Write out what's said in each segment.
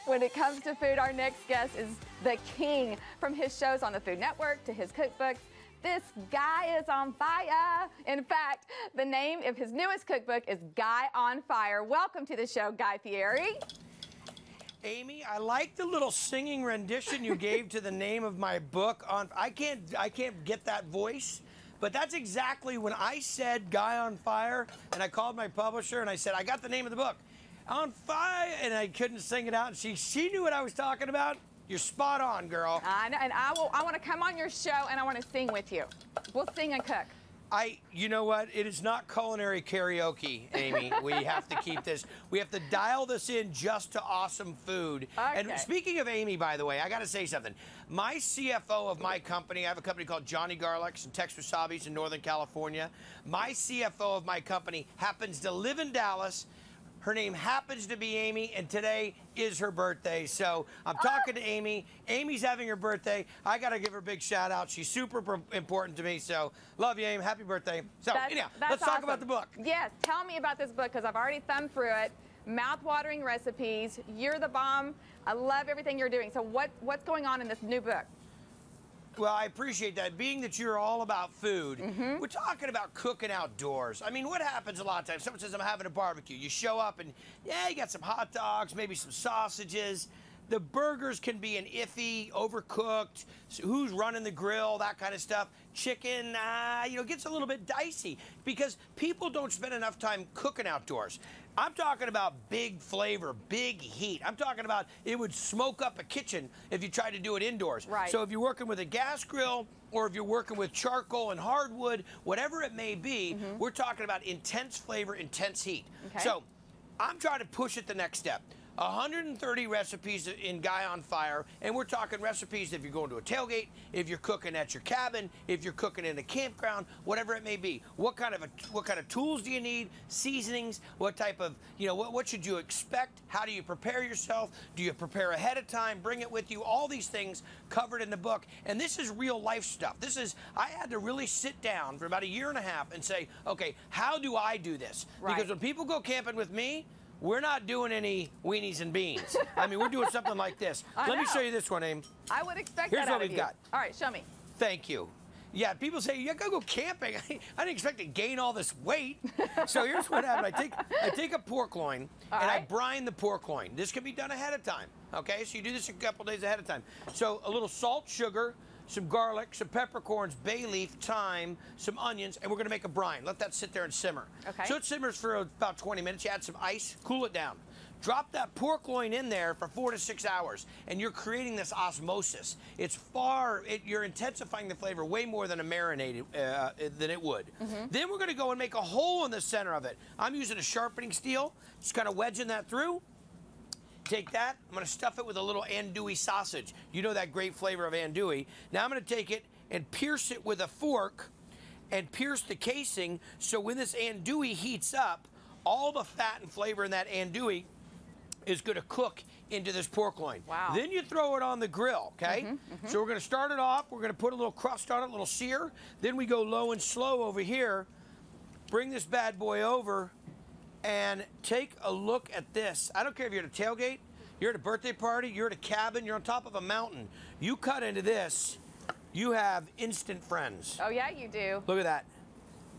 When it comes to food, our next guest is the king. From his shows on the Food Network to his cookbooks, this guy is on fire. In fact, the name of his newest cookbook is Guy on Fire. Welcome to the show, Guy Fieri. Amy, I like the little singing rendition you gave to the name of my book. I can't get that voice, but that's exactly when I said Guy on Fire, and I called my publisher and I said, I got the name of the book, On Fire, and I couldn't sing it out. And she knew what I was talking about. You're spot on, girl. I know, and I want to come on your show and I want to sing with you. We'll sing and cook. You know what? It is not culinary karaoke, Amy. We have to keep this. We have to dial this in just to awesome food. Okay. And speaking of Amy, by the way, I got to say something. My CFO of my company, I have a company called Johnny Garlics and Tex Wasabi's in Northern California. My CFO of my company happens to live in Dallas. Her name happens to be Amy, and today is her birthday. So I'm talking to Amy. Amy's having her birthday. I got to give her a big shout out. She's super important to me. So love you, Amy. Happy birthday. So anyhow, let's talk about the book. Yes, tell me about this book because I've already thumbed through it. Mouth-watering recipes. You're the bomb. I love everything you're doing. So what's going on in this new book? Well, I appreciate that. Being that you're all about food, we're talking about cooking outdoors. I mean, what happens a lot of times? Someone says, I'm having a barbecue. You show up and, yeah, you got some hot dogs, maybe some sausages. The burgers can be an iffy, overcooked, so who's running the grill, that kind of stuff. Chicken, gets a little bit dicey because people don't spend enough time cooking outdoors. I'm talking about big flavor, big heat. I'm talking about it would smoke up a kitchen if you tried to do it indoors. Right. So if you're working with a gas grill or if you're working with charcoal and hardwood, whatever it may be, we're talking about intense flavor, intense heat. Okay. So I'm trying to push it the next step. 130 recipes in Guy on Fire, and we're talking recipes if you're going to a tailgate, if you're cooking at your cabin, if you're cooking in a campground, whatever it may be. What kind of tools do you need? Seasonings? What type of what should you expect? How do you prepare yourself? Do you prepare ahead of time? Bring it with you. All these things covered in the book, and this is real life stuff. I had to really sit down for about a year and a half and say, okay, how do I do this? Right. Because when people go camping with me, we're not doing any weenies and beans. I mean, we're doing something like this. Let me show you this one, Aim. I would expect Here's that what out of we've you. got. All right, show me. Thank you. Yeah, people say, you gotta go camping. I didn't expect to gain all this weight. So here's what happened. I take a pork loin and I brine the pork loin. This can be done ahead of time, okay? So you do this a couple days ahead of time. So a little salt, sugar, some garlic, some peppercorns, bay leaf, thyme, some onions, and we're gonna make a brine. Let that sit there and simmer. Okay. So it simmers for about 20 minutes. You add some ice, cool it down. Drop that pork loin in there for 4 to 6 hours, and you're creating this osmosis. You're intensifying the flavor way more than a marinated than it would. Then we're gonna go and make a hole in the center of it. I'm using a sharpening steel, just kind of wedging that through. Take that, I'm gonna stuff it with a little andouille sausage. You know that great flavor of andouille. Now I'm gonna take it and pierce it with a fork and pierce the casing so when this andouille heats up, all the fat and flavor in that andouille is gonna cook into this pork loin. Wow. Then you throw it on the grill, okay? So we're gonna start it off, we're gonna put a little crust on it, a little sear. Then we go low and slow over here, bring this bad boy over, and take a look at this. I don't care if you're at a tailgate, you're at a birthday party, you're at a cabin, you're on top of a mountain. You cut into this, you have instant friends. Oh, yeah, you do. Look at that.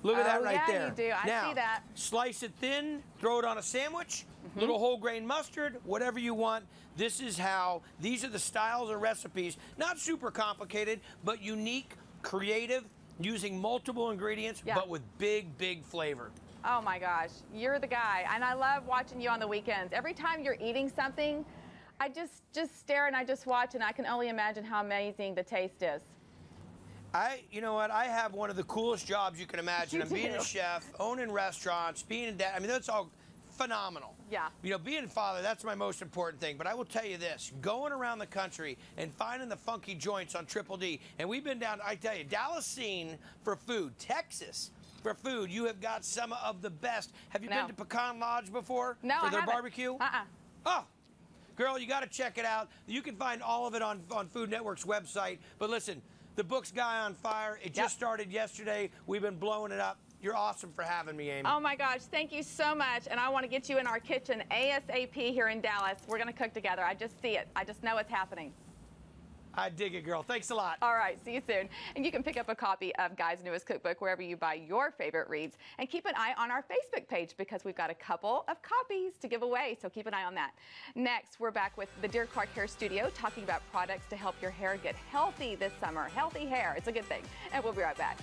Look at that right there. Yeah, you do. I see that. Slice it thin, throw it on a sandwich, little whole grain mustard, whatever you want. These are the styles of recipes, not super complicated, but unique, creative, using multiple ingredients, but with big, big flavor. Oh my gosh, you're the guy. And I love watching you on the weekends. Every time you're eating something, I just stare and I just watch and I can only imagine how amazing the taste is. You know what? I have one of the coolest jobs you can imagine. I'm being a chef, owning restaurants, being a dad. I mean, that's all phenomenal. Yeah. Being a father, that's my most important thing. But I will tell you this, going around the country and finding the funky joints on Triple D, and we've been down, I tell you, Dallas scene for food, Texas for food, you have got some of the best. Have you been to Pecan Lodge before? No, for I their haven't. barbecue? Oh, girl, you got to check it out. You can find all of it on Food Network's website. But listen, the book's Guy on Fire. It just started yesterday. We've been blowing it up. You're awesome for having me, Amy. Oh my gosh, thank you so much. And I want to get you in our kitchen ASAP here in Dallas. We're going to cook together. I just see it. I just know it's happening. I dig it, girl. Thanks a lot. All right, see you soon. And you can pick up a copy of Guy's newest cookbook wherever you buy your favorite reads. And keep an eye on our Facebook page because we've got a couple of copies to give away, so keep an eye on that. Next, we're back with the Dear Clark Hair Studio talking about products to help your hair get healthy this summer. Healthy hair, it's a good thing. And we'll be right back.